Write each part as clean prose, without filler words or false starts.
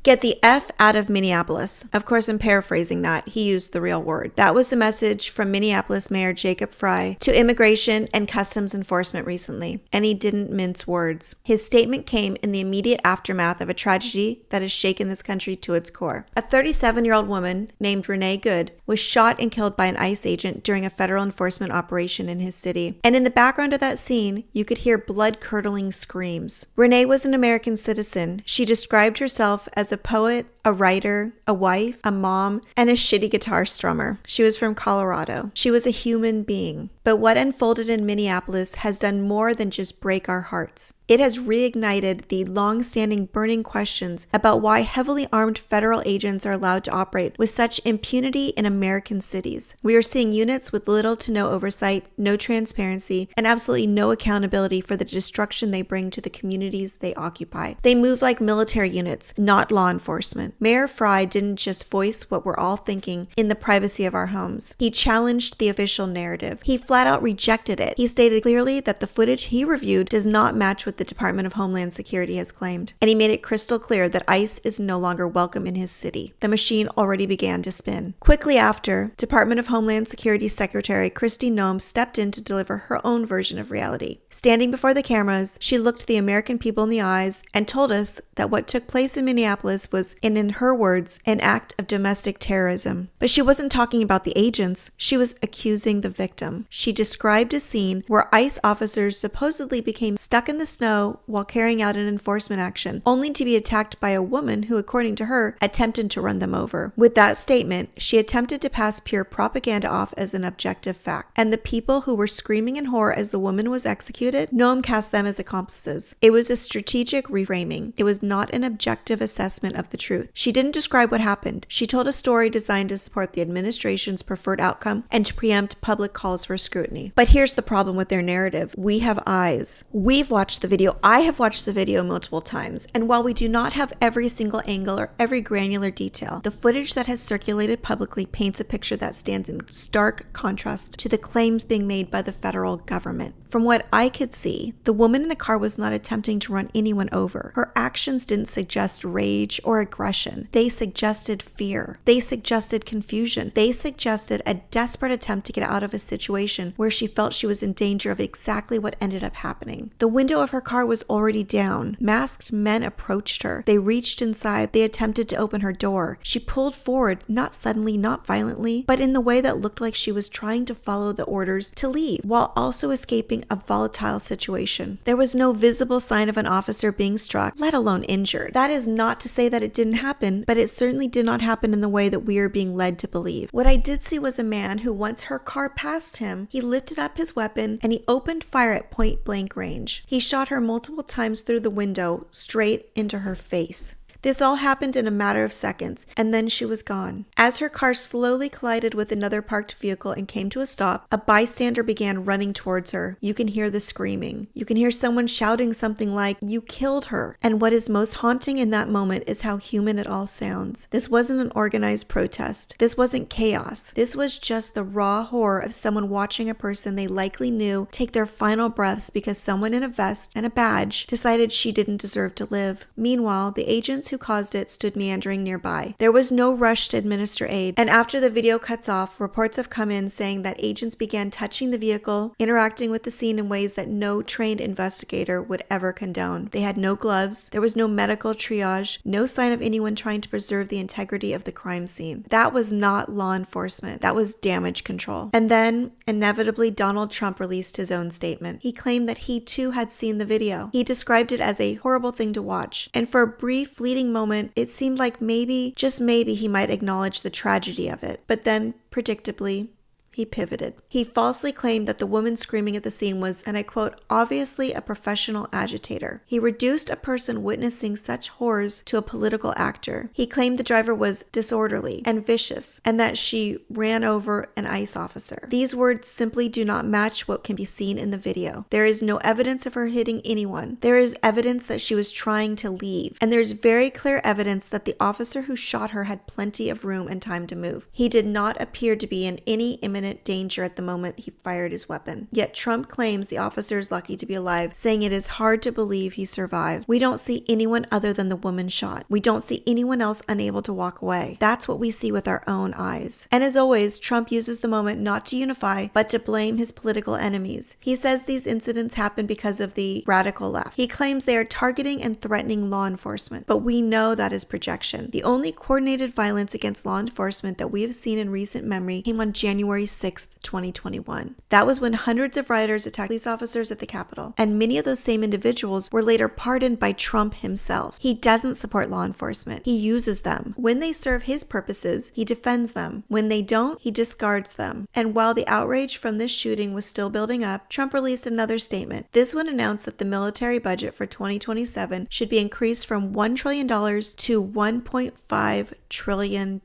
"Get the F out of Minneapolis." Of course, I'm paraphrasing that. He used the real word. That was the message from Minneapolis Mayor Jacob Frey to Immigration and Customs Enforcement recently, and he didn't mince words. His statement came in the immediate aftermath of a tragedy that has shaken this country to its core. A 37-year-old woman named Renee Good was shot and killed by an ICE agent during a federal enforcement operation in his city. And in the background of that scene, you could hear blood-curdling screams. Renee was an American citizen. She described herself as a poet, a writer, a wife, a mom, and a shitty guitar strummer. She was from Colorado. She was a human being. But what unfolded in Minneapolis has done more than just break our hearts. It has reignited the long-standing burning questions about why heavily armed federal agents are allowed to operate with such impunity in American cities. We are seeing units with little to no oversight, no transparency, and absolutely no accountability for the destruction they bring to the communities they occupy. They move like military units, not law enforcement. Mayor Frey didn't just voice what we're all thinking in the privacy of our homes. He challenged the official narrative. He flat out rejected it. He stated clearly that the footage he reviewed does not match what the Department of Homeland Security has claimed. And he made it crystal clear that ICE is no longer welcome in his city. The machine already began to spin. Quickly after, Department of Homeland Security Secretary Kristi Noem stepped in to deliver her own version of reality. Standing before the cameras, she looked the American people in the eyes and told us that what took place in Minneapolis was, in her words, an act of domestic terrorism. But she wasn't talking about the agents. She was accusing the victim. She described a scene where ICE officers supposedly became stuck in the snow while carrying out an enforcement action, only to be attacked by a woman who, according to her, attempted to run them over. With that statement, she attempted to pass pure propaganda off as an objective fact. And the people who were screaming in horror as the woman was executed, Noem cast them as accomplices. It was a strategic reframing. It was not an objective assessment of the truth. She didn't describe what happened. She told a story designed to support the administration's preferred outcome and to preempt public calls for scrutiny. But here's the problem with their narrative. We have eyes. We've watched the video. I have watched the video multiple times. And while we do not have every single angle or every granular detail, the footage that has circulated publicly paints a picture that stands in stark contrast to the claims being made by the federal government. From what I could see, the woman in the car was not attempting to run anyone over. Her actions didn't suggest rage or aggression. They suggested fear. They suggested confusion. They suggested a desperate attempt to get out of a situation where she felt she was in danger of exactly what ended up happening. The window of her car was already down. Masked men approached her. They reached inside. They attempted to open her door. She pulled forward, not suddenly, not violently, but in the way that looked like she was trying to follow the orders to leave, while also escaping a volatile situation. There was no visible sign of an officer being struck, let alone injured. That is not to say that it didn't happen, but it certainly did not happen in the way that we are being led to believe. What I did see was a man who, once her car passed him, he lifted up his weapon and he opened fire at point-blank range. He shot her multiple times through the window, straight into her face. This all happened in a matter of seconds, and then she was gone. As her car slowly collided with another parked vehicle and came to a stop, a bystander began running towards her. You can hear the screaming. You can hear someone shouting something like, "You killed her." And what is most haunting in that moment is how human it all sounds. This wasn't an organized protest. This wasn't chaos. This was just the raw horror of someone watching a person they likely knew take their final breaths because someone in a vest and a badge decided she didn't deserve to live. Meanwhile, the agents who caused it stood meandering nearby. There was no rush to administer aid, and after the video cuts off, reports have come in saying that agents began touching the vehicle, interacting with the scene in ways that no trained investigator would ever condone. They had no gloves, there was no medical triage, no sign of anyone trying to preserve the integrity of the crime scene. That was not law enforcement, that was damage control. And then, inevitably, Donald Trump released his own statement. He claimed that he too had seen the video. He described it as a horrible thing to watch, and for a brief, fleeting moment, it seemed like maybe, just maybe, he might acknowledge the tragedy of it. But then, predictably, he pivoted. He falsely claimed that the woman screaming at the scene was, and I quote, "obviously a professional agitator." He reduced a person witnessing such horrors to a political actor. He claimed the driver was disorderly and vicious, and that she ran over an ICE officer. These words simply do not match what can be seen in the video. There is no evidence of her hitting anyone. There is evidence that she was trying to leave, and there is very clear evidence that the officer who shot her had plenty of room and time to move. He did not appear to be in any imminent imminent danger at the moment he fired his weapon. Yet Trump claims the officer is lucky to be alive, saying it is hard to believe he survived. We don't see anyone other than the woman shot. We don't see anyone else unable to walk away. That's what we see with our own eyes. And as always, Trump uses the moment not to unify, but to blame his political enemies. He says these incidents happen because of the radical left. He claims they are targeting and threatening law enforcement, but we know that is projection. The only coordinated violence against law enforcement that we have seen in recent memory came on January 6th, 2021. That was when hundreds of rioters attacked police officers at the Capitol, and many of those same individuals were later pardoned by Trump himself. He doesn't support law enforcement. He uses them. When they serve his purposes, he defends them. When they don't, he discards them. And while the outrage from this shooting was still building up, Trump released another statement. This one announced that the military budget for 2027 should be increased from $1 trillion to $1.5 trillion.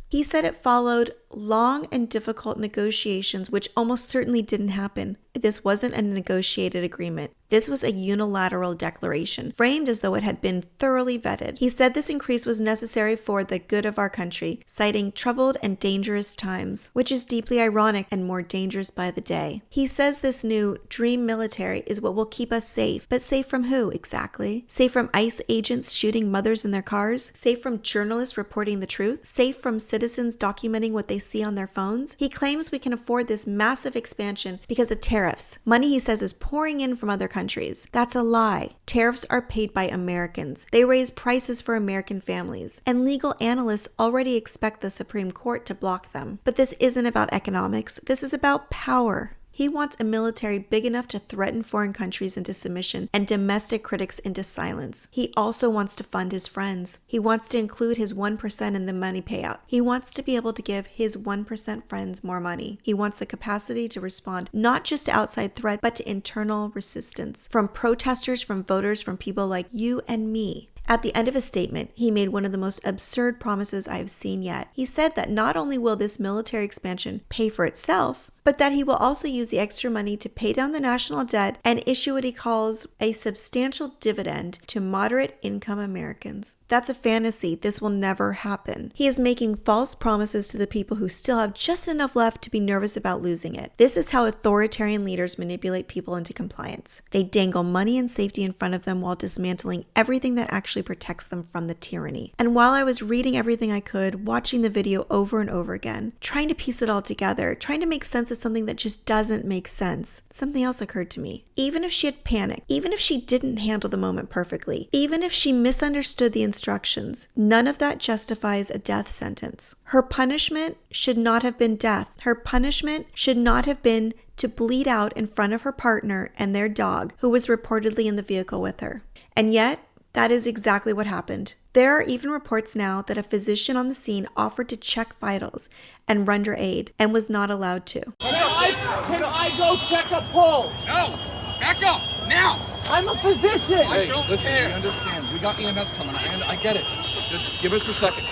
He said it followed long and difficult negotiations, which almost certainly didn't happen. This wasn't a negotiated agreement. This was a unilateral declaration, framed as though it had been thoroughly vetted. He said this increase was necessary for the good of our country, citing troubled and dangerous times, which is deeply ironic and more dangerous by the day. He says this new dream military is what will keep us safe. But safe from who exactly? Safe from ICE agents shooting mothers in their cars? Safe from journalists reporting the truth? Safe from citizens documenting what they see on their phones? He claims we can afford this massive expansion because of tariffs. Money, he says, is pouring in from other countries. That's a lie. Tariffs are paid by Americans. They raise prices for American families, and legal analysts already expect the Supreme Court to block them. But this isn't about economics. This is about power. He wants a military big enough to threaten foreign countries into submission and domestic critics into silence. He also wants to fund his friends. He wants to include his 1% in the money payout. He wants to be able to give his 1% friends more money. He wants the capacity to respond not just to outside threat, but to internal resistance from protesters, from voters, from people like you and me. At the end of his statement, he made one of the most absurd promises I have seen yet. He said that not only will this military expansion pay for itself, but that he will also use the extra money to pay down the national debt and issue what he calls a substantial dividend to moderate income Americans. That's a fantasy. This will never happen. He is making false promises to the people who still have just enough left to be nervous about losing it. This is how authoritarian leaders manipulate people into compliance. They dangle money and safety in front of them while dismantling everything that actually protects them from the tyranny. And while I was reading everything I could, watching the video over and over again, trying to piece it all together, trying to make sense of something that just doesn't make sense, something else occurred to me. Even if she had panicked, even if she didn't handle the moment perfectly, even if she misunderstood the instructions, none of that justifies a death sentence. Her punishment should not have been death. Her punishment should not have been to bleed out in front of her partner and their dog, who was reportedly in the vehicle with her. And yet, that is exactly what happened. There are even reports now that a physician on the scene offered to check vitals and render aid and was not allowed to. Can I go check a pulse? No! Back up! Now! I'm a physician! Hey, listen, care. we understand. We got EMS coming. I get it. Just give us a second.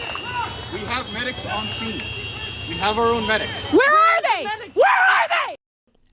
We have medics on scene. We have our own medics. Where are they? Where are they?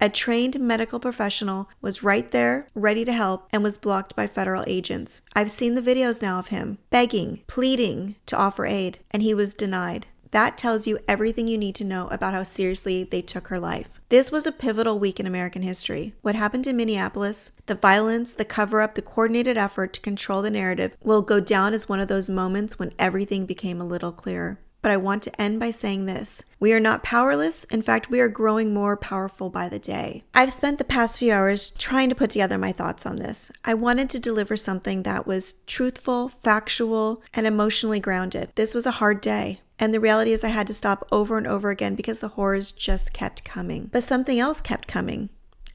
A trained medical professional was right there, ready to help, and was blocked by federal agents. I've seen the videos now of him begging, pleading to offer aid, and he was denied. That tells you everything you need to know about how seriously they took her life. This was a pivotal week in American history. What happened in Minneapolis, the violence, the cover-up, the coordinated effort to control the narrative will go down as one of those moments when everything became a little clearer. But I want to end by saying this. We are not powerless. In fact, we are growing more powerful by the day. I've spent the past few hours trying to put together my thoughts on this. I wanted to deliver something that was truthful, factual, and emotionally grounded. This was a hard day. And the reality is I had to stop over and over again because the horrors just kept coming. But something else kept coming.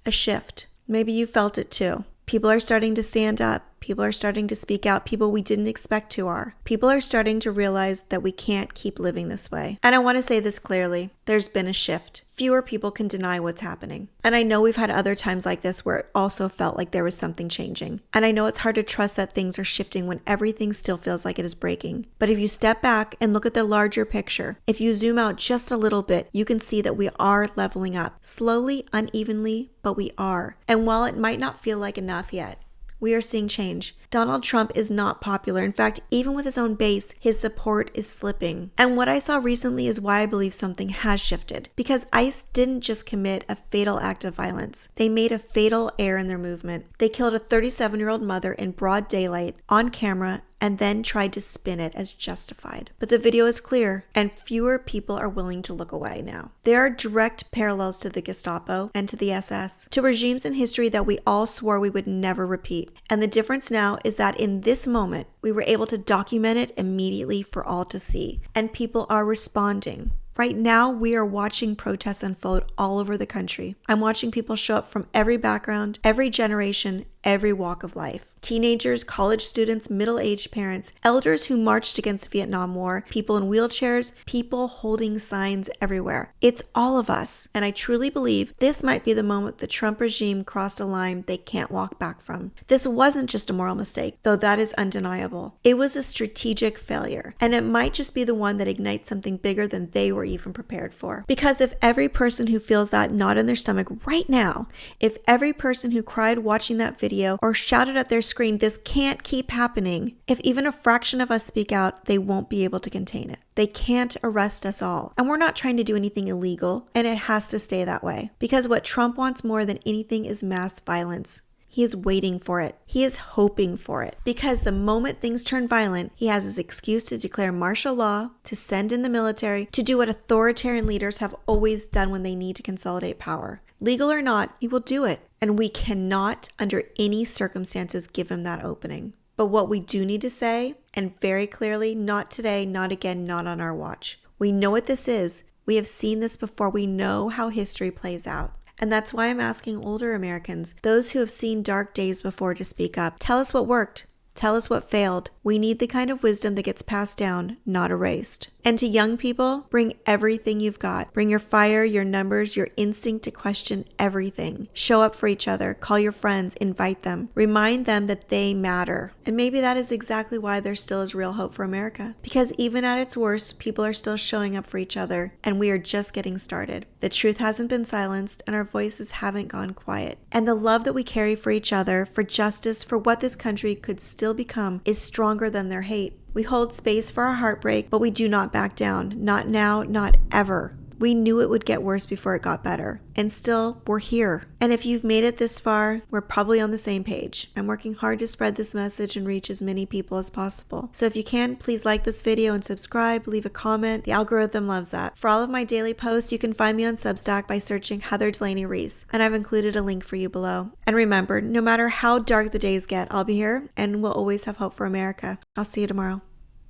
A shift. Maybe you felt it too. People are starting to stand up. People are starting to speak out. People we didn't expect to are. People are starting to realize that we can't keep living this way. And I want to say this clearly. There's been a shift. Fewer people can deny what's happening. And I know we've had other times like this where it also felt like there was something changing. And I know it's hard to trust that things are shifting when everything still feels like it is breaking. But if you step back and look at the larger picture, if you zoom out just a little bit, you can see that we are leveling up. Slowly, unevenly, but we are. And while it might not feel like enough yet, We are seeing change. Donald Trump is not popular. In fact, even with his own base, his support is slipping. And what I saw recently is why I believe something has shifted. Because ICE didn't just commit a fatal act of violence. They made a fatal error in their movement. They killed a 37-year-old mother in broad daylight, on camera, and then tried to spin it as justified. But the video is clear, and fewer people are willing to look away now. There are direct parallels to the Gestapo and to the SS, to regimes in history that we all swore we would never repeat. And the difference now is that in this moment, we were able to document it immediately for all to see, and people are responding. Right now, we are watching protests unfold all over the country. I'm watching people show up from every background, every generation, every walk of life. Teenagers, college students, middle-aged parents, elders who marched against the Vietnam War, people in wheelchairs, people holding signs everywhere. It's all of us, and I truly believe this might be the moment the Trump regime crossed a line they can't walk back from. This wasn't just a moral mistake, though that is undeniable. It was a strategic failure, and it might just be the one that ignites something bigger than they were even prepared for. Because if every person who feels that knot in their stomach right now, if every person who cried watching that video or shouted at their screen, "This can't keep happening," if even a fraction of us speak out, they won't be able to contain it. They can't arrest us all. And we're not trying to do anything illegal, and it has to stay that way. Because what Trump wants more than anything is mass violence. He is waiting for it. He is hoping for it. Because the moment things turn violent, he has his excuse to declare martial law, to send in the military, to do what authoritarian leaders have always done when they need to consolidate power. Legal or not, he will do it. And we cannot, under any circumstances, give him that opening. But what we do need to say, and very clearly, not today, not again, not on our watch. We know what this is. We have seen this before. We know how history plays out. And that's why I'm asking older Americans, those who have seen dark days before, to speak up. Tell us what worked. Tell us what failed. We need the kind of wisdom that gets passed down, not erased. And to young people, bring everything you've got. Bring your fire, your numbers, your instinct to question everything. Show up for each other. Call your friends. Invite them. Remind them that they matter. And maybe that is exactly why there still is real hope for America. Because even at its worst, people are still showing up for each other, and we are just getting started. The truth hasn't been silenced, and our voices haven't gone quiet. And the love that we carry for each other, for justice, for what this country could still become, is stronger than their hate. We hold space for our heartbreak, but we do not back down. Not now, not ever. We knew it would get worse before it got better. And still, we're here. And if you've made it this far, we're probably on the same page. I'm working hard to spread this message and reach as many people as possible. So if you can, please like this video and subscribe, leave a comment. The algorithm loves that. For all of my daily posts, you can find me on Substack by searching Heather Delaney Reese. And I've included a link for you below. And remember, no matter how dark the days get, I'll be here and we'll always have hope for America. I'll see you tomorrow.